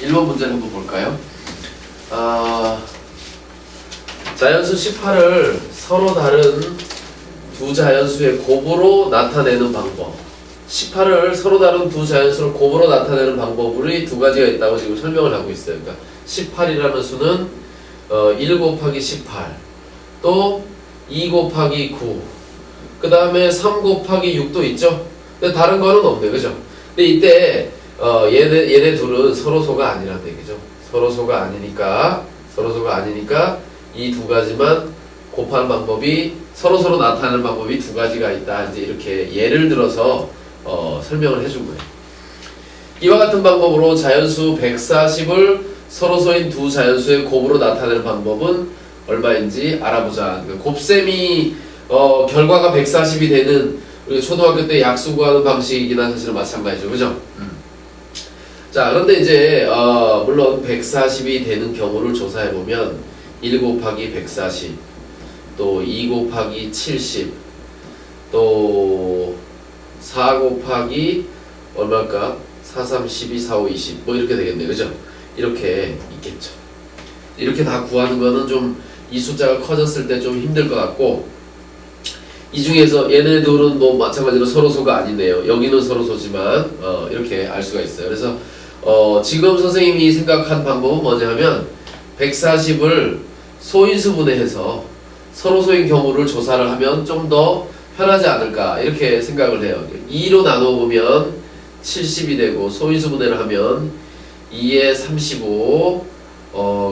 1번 문제를 한번 볼까요? 자연수 18을 서로 다른 두 자연수의 곱으로 나타내는 방법. 18을 서로 다른 두 자연수를 곱으로 나타내는 방법이 두 가지가 있다고 지금 설명을 하고 있어요. 그러니까 18이라는 수는 1 곱하기 18, 또 2 곱하기 9, 그 다음에 3 곱하기 6도 있죠? 근데 다른 거는 없네, 그죠? 근데 이때 얘네 둘은 서로소가 아니란 얘기죠. 서로소가 아니니까 이 두 가지만 곱하는 방법이 서로 나타내는 방법이 두 가지가 있다. 이제 이렇게 예를 들어서 설명을 해준 거예요. 이와 같은 방법으로 자연수 140을 서로소인 두 자연수의 곱으로 나타내는 방법은 얼마인지 알아보자. 그러니까 곱셈이 결과가 140이 되는 우리 초등학교 때 약수 구하는 방식이나 사실은 마찬가지죠, 그죠? 자, 그런데 이제 물론 140이 되는 경우를 조사해 보면 1 곱하기 140, 또 2 곱하기 70, 또 4 곱하기 얼마일까? 4, 3, 12, 4, 5, 20 뭐 이렇게 되겠네, 그죠? 이렇게 있겠죠. 이렇게 다 구하는 거는 좀 이 숫자가 커졌을 때 좀 힘들 것 같고, 이 중에서 얘네들은 뭐 마찬가지로 서로소가 아니네요. 여기는 서로소지만 이렇게 알 수가 있어요. 그래서 지금 선생님이 생각한 방법은 뭐냐면 140을 소인수분해해서 서로소인 경우를 조사를 하면 좀 더 편하지 않을까 이렇게 생각을 해요. 2로 나눠보면 70이 되고 소인수분해를 하면 2에 35,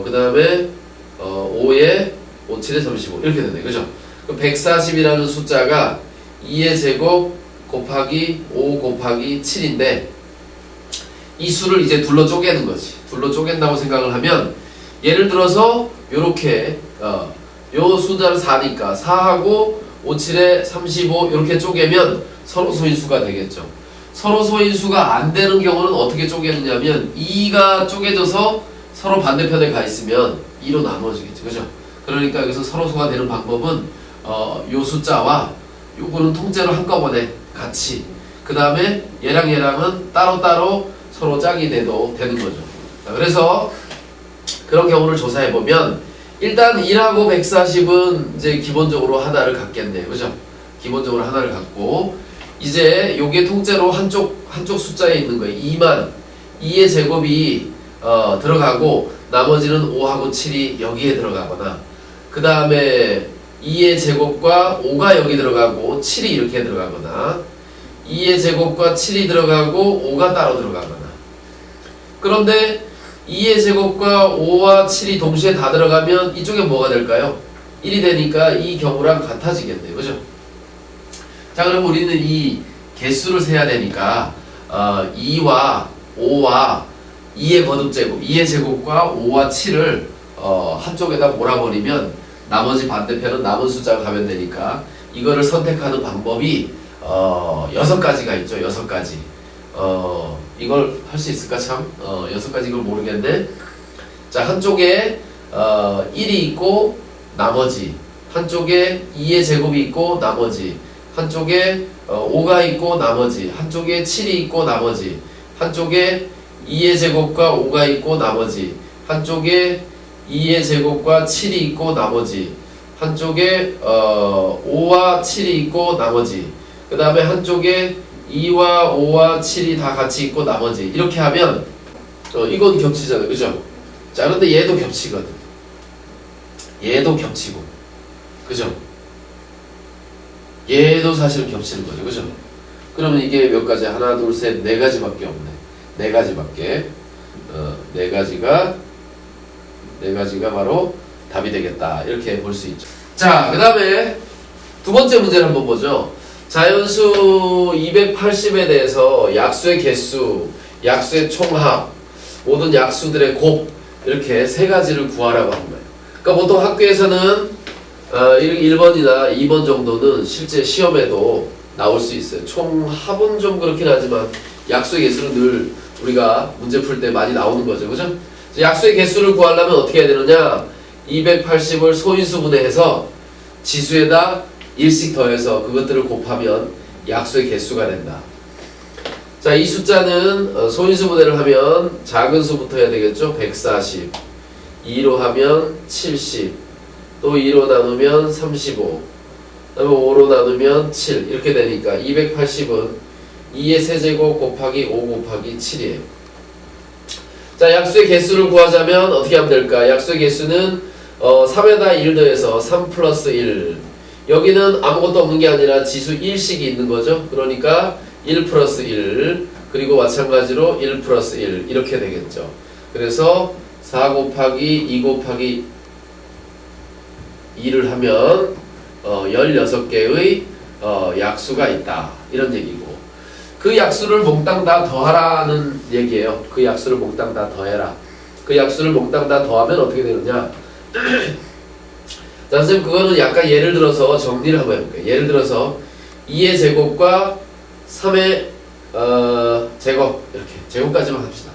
그 다음에 5에 5, 7에 35 이렇게 되네, 그죠? 140이라는 숫자가 2의 제곱 곱하기 5 곱하기 7인데 이 수를 이제 둘러 쪼개는 거지. 둘러 쪼갠다고 생각을 하면 예를 들어서 요렇게 요 숫자를 4니까 4하고 5, 7에 35 이렇게 쪼개면 서로소인 수가 되겠죠. 서로소인 수가 안 되는 경우는 어떻게 쪼개느냐면 2가 쪼개져서 서로 반대편에 가 있으면 2로 나누어지겠죠, 그죠? 그러니까 여기서 서로소가 되는 방법은 요 숫자와 요거는 통째로 한꺼번에 같이, 그 다음에 얘랑 얘랑은 따로따로 서로 짝이 돼도 되는 거죠. 그래서 그런 경우를 조사해보면 일단 1하고 140은 이제 기본적으로 하나를 갖겠네요, 그죠? 기본적으로 하나를 갖고 이제 요게 통째로 한쪽 숫자에 있는 거예요. 2만 2의 제곱이 들어가고 나머지는 5하고 7이 여기에 들어가거나, 그 다음에 2의 제곱과 5가 여기 들어가고 7이 이렇게 들어가거나, 2의 제곱과 7이 들어가고 5가 따로 들어가거나. 그런데 2의 제곱과 5와 7이 동시에 다 들어가면 이쪽에 뭐가 될까요? 1이 되니까 이 경우랑 같아지겠네요, 그죠? 자, 그럼 우리는 이 개수를 세야 되니까 2와 5와 2의 거듭제곱, 2의 제곱과 5와 7을 한쪽에다 몰아버리면 나머지 반대편은 남은 숫자가 가면 되니까 이거를 선택하는 방법이 6가지가 있죠. 6가지. 이걸 할 수 있을까 참? 6가지 이걸 모르겠네. 자, 한쪽에 1이 있고 나머지, 한쪽에 2의 제곱이 있고 나머지, 한쪽에 5가 있고 나머지, 한쪽에 7이 있고 나머지, 한쪽에 2의 제곱과 5가 있고 나머지, 한쪽에 2의 제곱과 7이 있고 나머지, 한쪽에 5와 7이 있고 나머지, 그 다음에 한쪽에 2와 5와 7이 다 같이 있고 나머지. 이렇게 하면 이건 겹치잖아요, 그죠? 자, 그런데 얘도 겹치거든. 얘도 겹치고, 그죠? 얘도 사실은 겹치는 거죠, 그죠? 그러면 이게 몇 가지? 하나, 둘, 셋, 4가지밖에 없네. 4가지밖에. 4가지가 바로 답이 되겠다. 이렇게 볼 수 있죠. 자, 그 다음에 두 번째 문제를 한번 보죠. 자연수 280에 대해서 약수의 개수, 약수의 총합, 모든 약수들의 곱, 이렇게 3가지를 구하라고 한 거예요. 그러니까 보통 학교에서는 1번이나 2번 정도는 실제 시험에도 나올 수 있어요. 총합은 좀 그렇긴 하지만 약수의 개수는 늘 우리가 문제 풀 때 많이 나오는 거죠, 그죠? 약수의 개수를 구하려면 어떻게 해야 되느냐? 280을 소인수분해해서 지수에다 1씩 더해서 그것들을 곱하면 약수의 개수가 된다. 자, 이 숫자는 소인수 분해를 하면 작은 수부터 해야 되겠죠. 140, 2로 하면 70, 또 2로 나누면 35, 그 다음에 5로 나누면 7 이렇게 되니까 280은 2의 세제곱 곱하기 5 곱하기 7이에요. 자, 약수의 개수를 구하자면 어떻게 하면 될까? 약수의 개수는 3에다 1 더해서 3 플러스 1. 여기는 아무것도 없는 게 아니라 지수 1씩이 있는 거죠. 그러니까 1 플러스 1 그리고 마찬가지로 1 플러스 1 이렇게 되겠죠. 그래서 4 곱하기 2 곱하기 2를 하면 16개의 약수가 있다 이런 얘기고, 그 약수를 몽땅 다 더하라는 얘기예요. 그 약수를 몽땅 다 더해라. 그 약수를 몽땅 다 더하면 어떻게 되느냐. 자, 선생님 그거는 약간 예를 들어서 정리를 한번 해볼게요. 예를 들어서 2의 제곱과 3의 제곱, 이렇게 제곱까지만 합시다.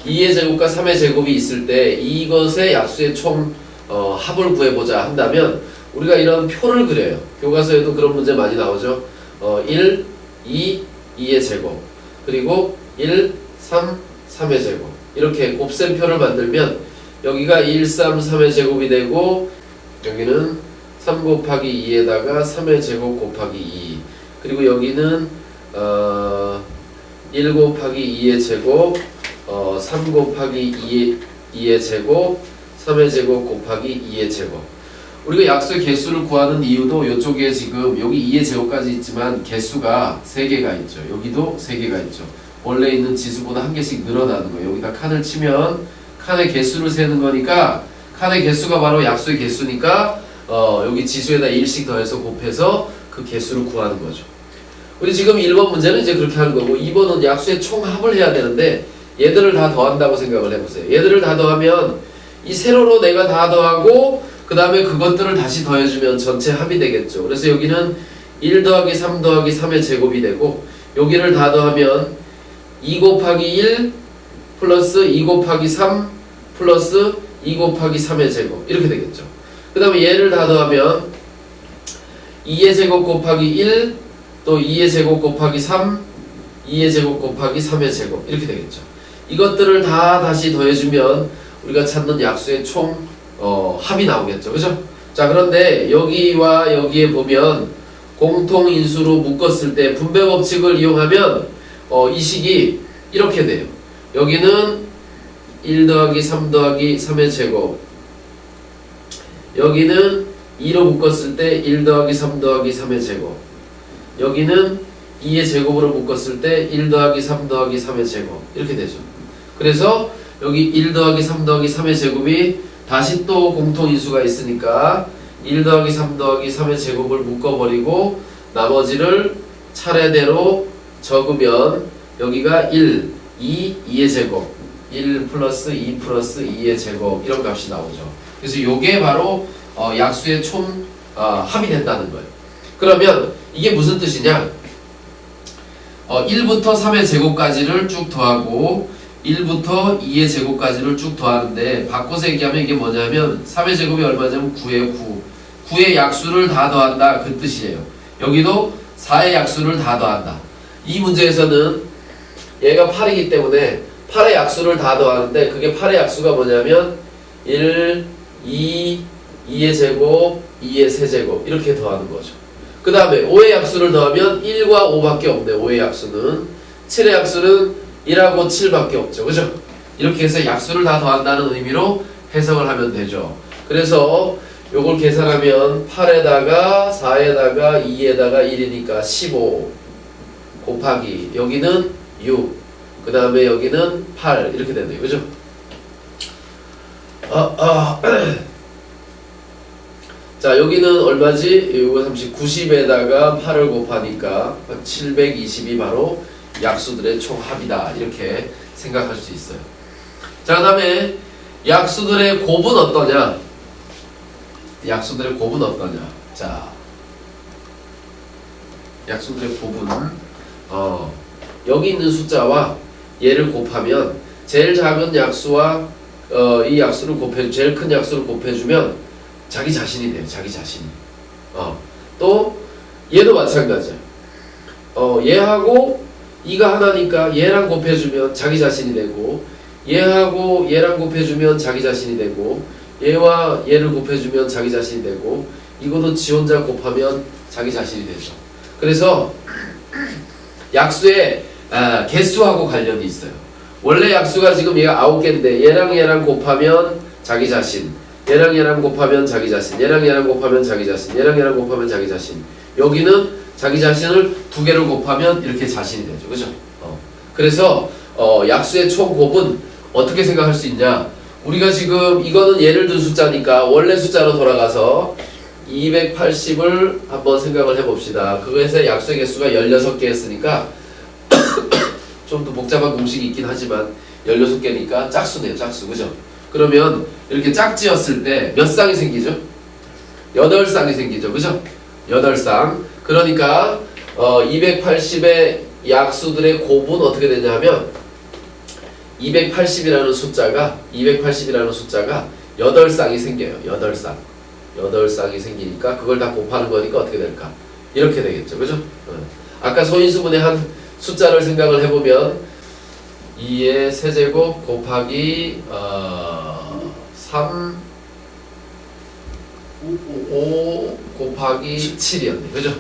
2의 제곱과 3의 제곱이 있을 때 이것의 약수의 총 합을 구해보자 한다면 우리가 이런 표를 그려요. 교과서에도 그런 문제 많이 나오죠. 1, 2, 2의 제곱, 그리고 1, 3, 3의 제곱 이렇게 곱셈표를 만들면 여기가 1, 3, 3의 제곱이 되고 여기는 3 곱하기 2에다가 3의 제곱 곱하기 2, 그리고 여기는 1 곱하기 2의 제곱 3 곱하기 2의 제곱 3의 제곱 곱하기 2의 제곱. 우리가 약수의 개수를 구하는 이유도 이쪽에 지금 여기 2의 제곱까지 있지만 개수가 3개가 있죠. 여기도 3개가 있죠. 원래 있는 지수보다 한 개씩 늘어나는 거예요. 여기다 칸을 치면 칸의 개수를 세는 거니까 칸의 개수가 바로 약수의 개수니까 여기 지수에다 1씩 더해서 곱해서 그 개수를 구하는 거죠. 우리 지금 1번 문제는 이제 그렇게 하는 거고 2번은 약수의 총합을 해야 되는데 얘들을 다 더한다고 생각을 해보세요. 얘들을 다 더하면 이 세로로 내가 다 더하고 그 다음에 그것들을 다시 더해주면 전체 합이 되겠죠. 그래서 여기는 1 더하기 3 더하기 3의 제곱이 되고 여기를 다 더하면 2 곱하기 1 플러스 2 곱하기 3 플러스 2 곱하기 3의 제곱 이렇게 되겠죠. 그 다음에 얘를 다 더하면 2의 제곱 곱하기 1 또 2의 제곱 곱하기 3 2의 제곱 곱하기 3의 제곱 이렇게 되겠죠. 이것들을 다 다시 더해주면 우리가 찾는 약수의 총 합이 나오겠죠. 그죠? 자, 그런데 여기와 여기에 보면 공통인수로 묶었을 때 분배 법칙을 이용하면 이 식이 이렇게 돼요. 여기는 1 더하기 3 더하기 3의 제곱, 여기는 2로 묶었을 때 1 더하기 3 더하기 3의 제곱, 여기는 2의 제곱으로 묶었을 때 1 더하기 3 더하기 3의 제곱 이렇게 되죠. 그래서 여기 1 더하기 3 더하기 3의 제곱이 다시 또 공통인수가 있으니까 1 더하기 3 더하기 3의 제곱을 묶어버리고 나머지를 차례대로 적으면 여기가 1, 2, 2의 제곱 1 플러스 2 플러스 2의 제곱 이런 값이 나오죠. 그래서 요게 바로 약수의 총 합이 된다는 거예요. 그러면 이게 무슨 뜻이냐? 1부터 3의 제곱까지를 쭉 더하고 1부터 2의 제곱까지를 쭉 더하는데 바꿔서 얘기하면 이게 뭐냐면 3의 제곱이 얼마냐면 9예요. 9의 약수를 다 더한다 그 뜻이에요. 여기도 4의 약수를 다 더한다. 이 문제에서는 얘가 8이기 때문에 8의 약수를 다 더하는데 그게 8의 약수가 뭐냐면 1, 2, 2의 제곱, 2의 세제곱 이렇게 더하는 거죠. 그 다음에 5의 약수를 더하면 1과 5밖에 없네. 5의 약수는 7의 약수는 1하고 7밖에 없죠. 그죠? 이렇게 해서 약수를 다 더한다는 의미로 해석을 하면 되죠. 그래서 요걸 계산하면 8에다가 4에다가 2에다가 1이니까 15 곱하기 여기는 6 그 다음에 여기는 8 이렇게 되네요. 그죠? 자, 여기는 얼마지? 요거 30, 90에다가 8을 곱하니까 720이 바로 약수들의 총합이다 이렇게 생각할 수 있어요. 자, 그 다음에 약수들의 곱은 어떠냐? 약수들의 곱은 어떠냐? 자, 약수들의 곱은 여기 있는 숫자와 얘를 곱하면 제일 작은 약수와 이 약수를 곱해 제일 큰 약수를 곱해주면 자기 자신이 돼요. 자기 자신이. 또 얘도 마찬가지야. 얘하고 2가 하나니까 얘랑 곱해주면 자기 자신이 되고, 얘하고 얘랑 곱해주면 자기 자신이 되고, 얘와 얘를 곱해주면 자기 자신이 되고, 이것도 지 혼자 곱하면 자기 자신이 되죠. 그래서 약수의 개수하고 관련이 있어요. 원래 약수가 지금 얘가 9개인데 얘랑 얘랑 곱하면 자기 자신, 얘랑 얘랑 곱하면 자기 자신, 얘랑 얘랑 곱하면 자기 자신, 얘랑 얘랑 곱하면 자기 자신. 여기는 자기 자신을 2개를 곱하면 이렇게 자신이 되죠. 그죠? 그래서 약수의 총 곱은 어떻게 생각할 수 있냐? 우리가 지금 이거는 예를 든 숫자니까 원래 숫자로 돌아가서 280을 한번 생각을 해봅시다. 그것에 약수의 개수가 16개 했으니까 좀 더 복잡한 공식이 있긴 하지만 16개니까 짝수네요. 짝수. 그죠? 그러면 이렇게 짝지었을 때 몇 쌍이 생기죠? 8쌍이 생기죠. 그죠? 8쌍. 그러니까 280의 약수들의 곱은 어떻게 되냐면 280이라는 숫자가 8쌍이 생겨요. 8쌍이 생기니까 그걸 다 곱하는 거니까 어떻게 될까? 이렇게 되겠죠. 그죠? 아까 소인수분의 한 숫자를 생각을 해보면 2의 세제곱 곱하기 3 5 곱하기 7이었네. 그죠?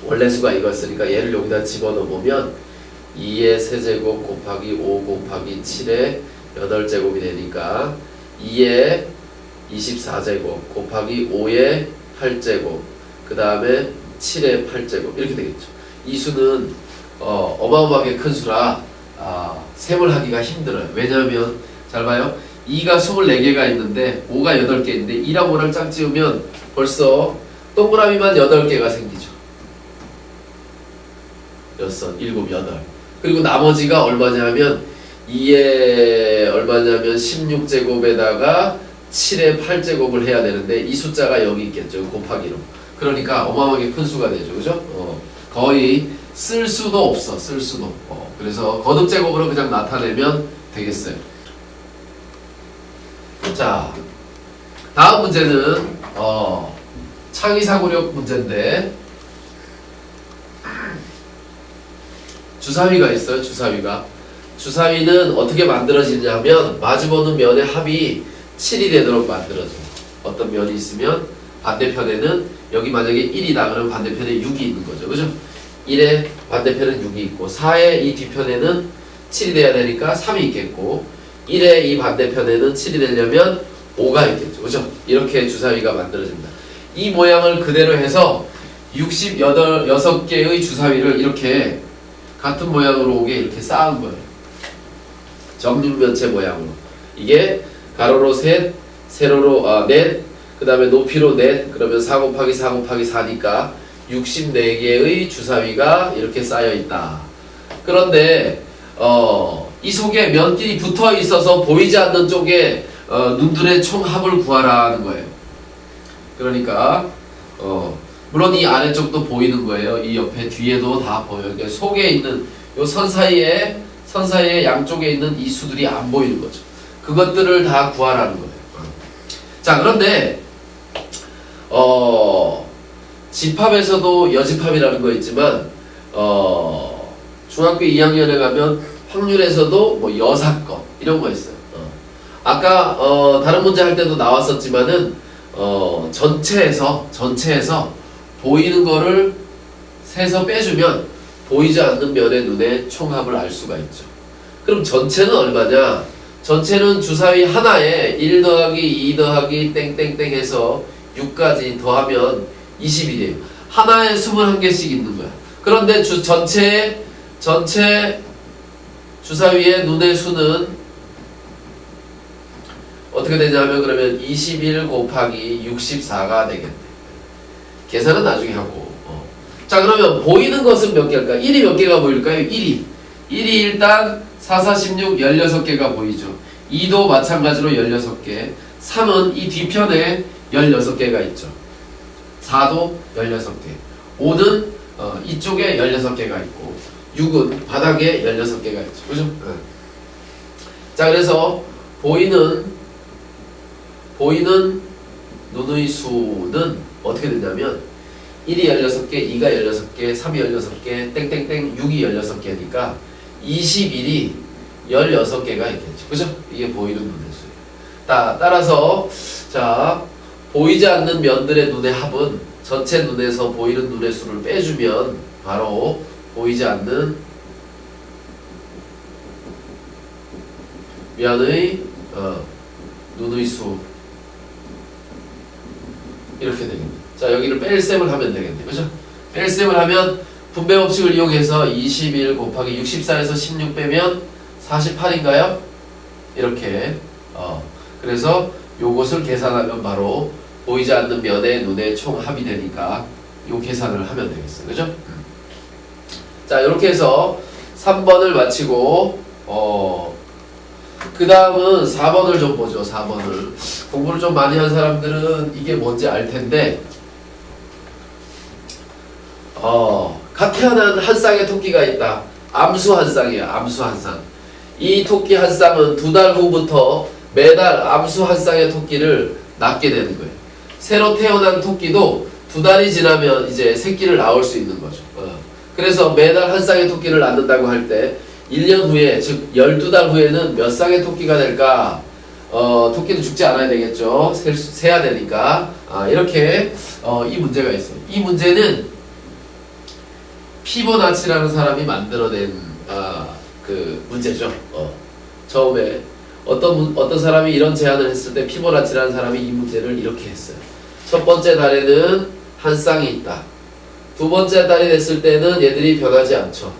원래 수가 이거였으니까 얘를 여기다 집어넣으면 2의 세제곱 곱하기 5 곱하기 7의 8제곱이 되니까 2의 24제곱 곱하기 5의 8제곱 그 다음에 7의 8제곱 이렇게 되겠죠. 이 수는 어마어마하게 큰 수라 셈을 하기가 힘들어요. 왜냐하면 잘 봐요. 2가 24개가 있는데 5가 8개 있는데 2랑 5랑 짝지으면 벌써 동그라미만 8개가 생기죠. 6, 7, 8 그리고 나머지가 얼마냐면 2의 얼마냐면 16제곱에다가 7의 8제곱을 해야 되는데 이 숫자가 여기 있겠죠. 곱하기로. 그러니까 어마어마하게 큰 수가 되죠. 그죠? 거의 쓸 수도 없어. 쓸 수도. 그래서 거듭제곱으로 그냥 나타내면 되겠어요. 자, 다음 문제는 창의사고력 문제인데 주사위가 있어요. 주사위는 어떻게 만들어지냐면 마주보는 면의 합이 7이 되도록 만들어져요. 어떤 면이 있으면 반대편에는 여기 만약에 1이다 그러면 반대편에 6이 있는 거죠. 그죠? 1의 반대편은 6이 있고 4의 이 뒤편에는 7이 돼야 되니까 3이 있겠고 1의 이 반대편에는 7이 되려면 5가 있겠죠. 그죠? 이렇게 주사위가 만들어집니다. 이 모양을 그대로 해서 6개의 주사위를 이렇게 같은 모양으로 오게 이렇게 쌓은 거예요. 정육면체 모양으로. 이게 가로로 셋, 세로로 넷, 그 다음에 높이로 넷, 그러면 4 곱하기 4 곱하기 4니까 64개의 주사위가 이렇게 쌓여 있다. 그런데 이 속에 면끼리 붙어 있어서 보이지 않는 쪽에 눈들의 총합을 구하라는 거예요. 그러니까 물론 이 아래쪽도 보이는 거예요. 이 옆에 뒤에도 다 보여요. 그러니까 속에 있는 요 선 사이에 양쪽에 있는 이 수들이 안 보이는 거죠. 그것들을 다 구하라는 거예요. 자, 그런데 집합에서도 여집합이라는 거 있지만 중학교 2학년에 가면 확률에서도 뭐 여사건 이런 거 있어요. 아까 다른 문제 할 때도 나왔었지만은 전체에서 보이는 거를 세서 빼주면 보이지 않는 면의 눈의 총합을 알 수가 있죠. 그럼 전체는 얼마냐? 전체는 주사위 하나에 1 더하기 2 더하기 땡땡땡 해서 6까지 더하면 20이래요. 하나에 21개씩 있는 거야. 그런데 전체 주사위의 눈의 수는 어떻게 되냐면 그러면 21 곱하기 64가 되겠네. 계산은 나중에 하고. 자, 그러면 보이는 것은 몇 개일까? 1이 몇 개가 보일까요? 1이 일단 4, 4, 16, 16개가 보이죠. 2도 마찬가지로 16개. 3은 이 뒤편에 16개가 있죠. 4도 16개. 5는 이쪽에 16개가 있고 6은 바닥에 16개가 있죠. 그죠? 자, 그래서 보이는 눈의 수는 어떻게 되냐면 1이 16개, 2가 16개, 3이 16개, 땡땡땡 6이 16개니까 21이 16개가 있겠죠. 그죠? 이게 보이는 눈의 수예요. 따라서 자 보이지 않는 면들의 눈의 합은 전체 눈에서 보이는 눈의 수를 빼주면 바로 보이지 않는 면의 눈의 수 이렇게 되겠네. 자 여기를 뺄셈을 하면 되겠네. 그죠? 뺄셈을 하면 분배 법칙을 이용해서 21 곱하기 64에서 16 빼면 48인가요? 이렇게 그래서 요것을 계산하면 바로 보이지 않는 면의 눈의 총합이 되니까 요 계산을 하면 되겠어요. 그죠? 자 이렇게 해서 3번을 마치고 그 다음은 4번을 좀 보죠. 4번을 공부를 좀 많이 한 사람들은 이게 뭔지 알 텐데 갓 태어난 한 쌍의 토끼가 있다. 암수 한 쌍이에요. 암수 한 쌍. 이 토끼 한 쌍은 2달 후부터 매달 암수 한 쌍의 토끼를 낳게 되는 거예요. 새로 태어난 토끼도 2달이 지나면 이제 새끼를 낳을 수 있는 거죠. 그래서 매달 한 쌍의 토끼를 낳는다고 할 때 1년 후에 즉 12달 후에는 몇 쌍의 토끼가 될까? 토끼는 죽지 않아야 되겠죠. 세야 되니까. 이렇게 이 문제가 있어요. 이 문제는 피보나치라는 사람이 만들어낸 그 문제죠. 처음에 어떤 사람이 이런 제안을 했을 때 피보나치라는 사람이 이 문제를 이렇게 했어요. 첫 번째 달에는 한 쌍이 있다. 두 번째 달이 됐을 때는 얘들이 변하지 않죠.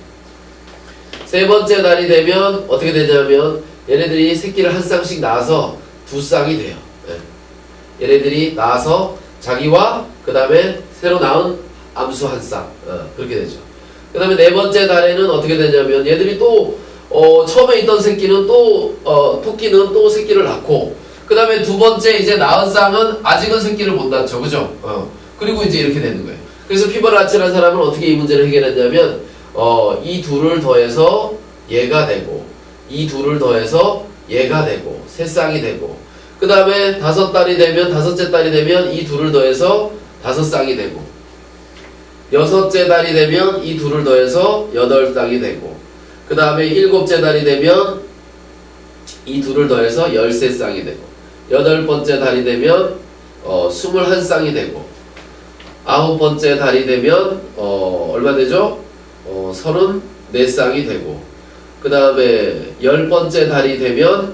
세 번째 달이 되면 어떻게 되냐면 얘네들이 새끼를 한 쌍씩 낳아서 두 쌍이 돼요. 얘네들이 낳아서 자기와 그 다음에 새로 낳은 암수 한 쌍 그렇게 되죠. 그 다음에 네 번째 달에는 어떻게 되냐면 얘들이 또 처음에 있던 새끼는 또 토끼는 또 새끼를 낳고 그 다음에 두 번째 이제 낳은 쌍은 아직은 새끼를 못 낳죠. 그죠? 그리고 이제 이렇게 되는 거예요. 그래서 피보나치라는 사람은 어떻게 이 문제를 해결했냐면 이 둘을 더해서 얘가 되고 이 둘을 더해서 얘가 되고 세 쌍이 되고 그 다음에 다섯 달이 되면 다섯째 달이 되면 이 둘을 더해서 다섯 쌍이 되고 여섯째 달이 되면 이 둘을 더해서 여덟 쌍이 되고 그 다음에 일곱째 달이 되면 이 둘을 더해서 13쌍이 되고 여덟 번째 달이 되면 21쌍이 되고 아홉 번째 달이 되면 얼마 되죠? 34쌍이 되고 그 다음에 열 번째 달이 되면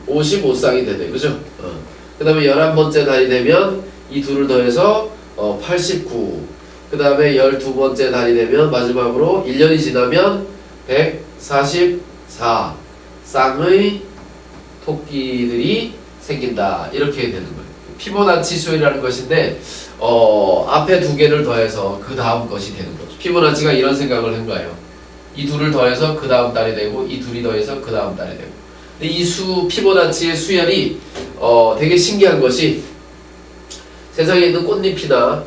55쌍이 되네. 그죠? 그 다음에 11번째 달이 되면 이 둘을 더해서 89. 그 다음에 12번째 달이 되면 마지막으로 1년이 지나면 144 쌍의 토끼들이 생긴다. 이렇게 되는 거예요. 피보나치 수열이라는 것인데 앞에 두 개를 더해서 그 다음 것이 되는 거죠. 피보나치가 이런 생각을 한 거예요. 이 둘을 더해서 그 다음 달이 되고 이 둘이 더해서 그 다음 달이 되고. 근데 이 피보나치의 수열이 되게 신기한 것이 세상에 있는 꽃잎이나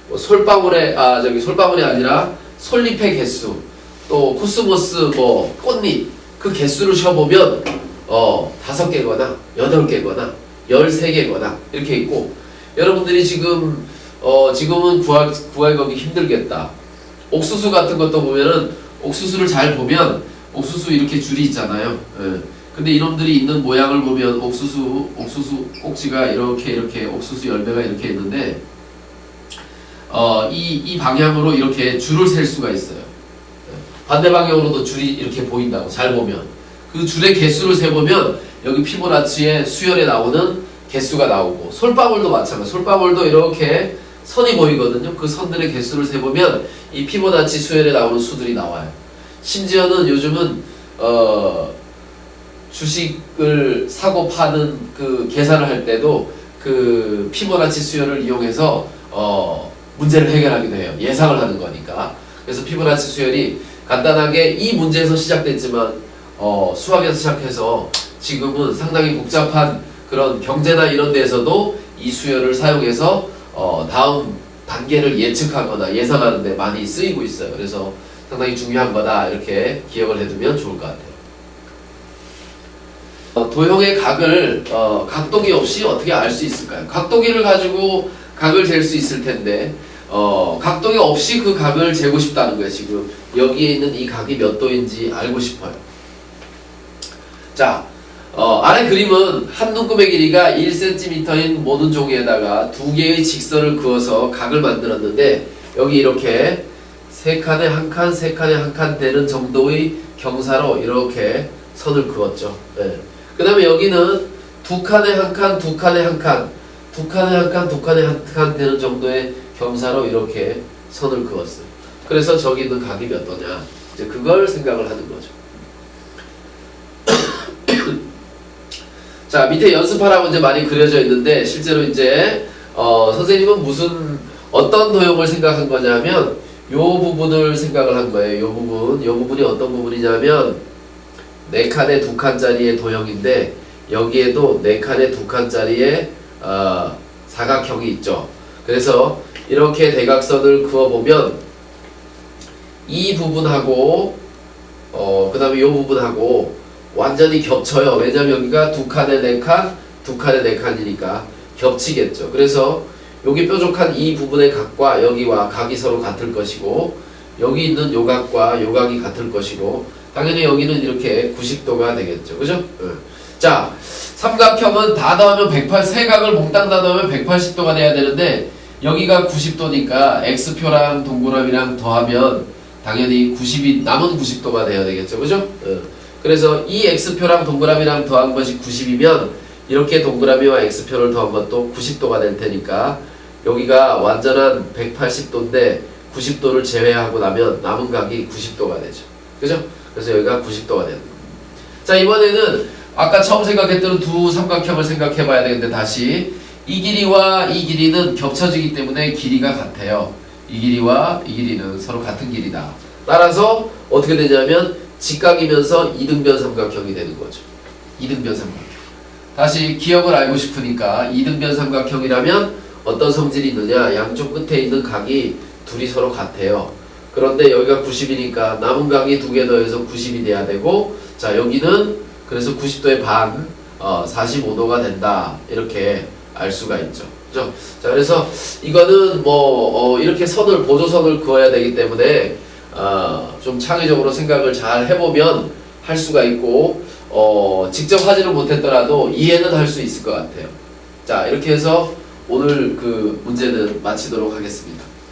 뭐 솔방울이 아니라 솔잎의 개수 또 코스모스 뭐 꽃잎 그 개수를 쉬어보면 5개거나 8개거나 13개거나 이렇게 있고 여러분들이 지금은 구하기 힘들겠다. 옥수수 같은 것도 보면은 옥수수를 잘 보면 옥수수 이렇게 줄이 있잖아요. 근데 이놈들이 있는 모양을 보면 옥수수 꼭지가 이렇게 옥수수 열매가 이렇게 있는데 이 방향으로 이렇게 줄을 셀 수가 있어요. 반대 방향으로도 줄이 이렇게 보인다고 잘 보면 그 줄의 개수를 세보면 여기 피보나치의 수열에 나오는 개수가 나오고 솔방울도 마찬가지. 솔방울도 이렇게 선이 보이거든요. 그 선들의 개수를 세보면 이 피보나치 수열에 나오는 수들이 나와요. 심지어는 요즘은 주식을 사고 파는 그 계산을 할 때도 그 피보나치 수열을 이용해서 문제를 해결하기도 해요. 예상을 하는 거니까. 그래서 피보나치 수열이 간단하게 이 문제에서 시작됐지만 수학에서 시작해서 지금은 상당히 복잡한 그런 경제나 이런 데에서도 이 수열을 사용해서 다음 단계를 예측하거나 예상하는 데 많이 쓰이고 있어요. 그래서 상당히 중요한 거다 이렇게 기억을 해두면 좋을 것 같아요. 도형의 각을 각도기 없이 어떻게 알 수 있을까요? 각도기를 가지고 각을 잴 수 있을 텐데 각도기 없이 그 각을 재고 싶다는 거예요. 지금 여기에 있는 이 각이 몇 도인지 알고 싶어요. 자, 아래 그림은 한 눈금의 길이가 1cm인 모든 종이에다가 두 개의 직선을 그어서 각을 만들었는데 여기 이렇게 세 칸에 한 칸, 세 칸에 한 칸 되는 정도의 경사로 이렇게 선을 그었죠. 네. 그 다음에 여기는 두 칸에 한 칸, 두 칸에 한 칸, 두 칸에 한 칸, 두 칸에 한 칸 되는 정도의 경사로 이렇게 선을 그었어요. 그래서 저기 있는 각이 몇 도냐? 이제 그걸 생각을 하는 거죠. 자, 밑에 연습하라고 이제 많이 그려져 있는데 실제로 이제 선생님은 어떤 도형을 생각한 거냐면 요 부분을 생각을 한 거예요. 요 부분이 어떤 부분이냐면 4칸에 2칸짜리의 도형인데 여기에도 4칸에 2칸짜리의 사각형이 있죠. 그래서 이렇게 대각선을 그어보면 이 부분하고 그 다음에 이 부분하고 완전히 겹쳐요. 왜냐면 여기가 2칸에 4칸, 2칸에 4칸이니까 겹치겠죠. 그래서 여기 뾰족한 이 부분의 각과 여기와 각이 서로 같을 것이고 여기 있는 요 각과 요 각이 같을 것이고 당연히 여기는 이렇게 90도가 되겠죠. 그죠? 자, 삼각형은 다 더하면 세각을 몽땅 다 더하면 180도가 돼야 되는데 여기가 90도니까 X표랑 동그라미랑 더하면 당연히 90이 남은 90도가 돼야 되겠죠. 그죠? 그래서 이 X표랑 동그라미랑 더한 것이 90이면 이렇게 동그라미와 X표를 더한 것도 90도가 될 테니까 여기가 완전한 180도인데 90도를 제외하고 나면 남은 각이 90도가 되죠. 그죠? 그래서 여기가 90도가 되는 겁니다. 자, 이번에는 아까 처음 생각했던 두 삼각형을 생각해 봐야 되는데 다시 이 길이와 이 길이는 겹쳐지기 때문에 길이가 같아요. 이 길이와 이 길이는 서로 같은 길이다. 따라서 어떻게 되냐면 직각이면서 이등변 삼각형이 되는 거죠. 이등변 삼각형. 다시 기억을 알고 싶으니까 이등변 삼각형이라면 어떤 성질이 있느냐? 양쪽 끝에 있는 각이 둘이 서로 같아요. 그런데 여기가 90이니까 남은 각이 2개 더해서 90이 돼야 되고 자, 여기는 그래서 90도의 반 45도가 된다. 이렇게 알 수가 있죠. 그죠? 자, 그래서 이거는 이렇게 보조선을 그어야 되기 때문에 좀 창의적으로 생각을 잘 해보면 할 수가 있고 직접 하지는 못했더라도 이해는 할 수 있을 것 같아요. 자, 이렇게 해서 오늘 그 문제는 마치도록 하겠습니다.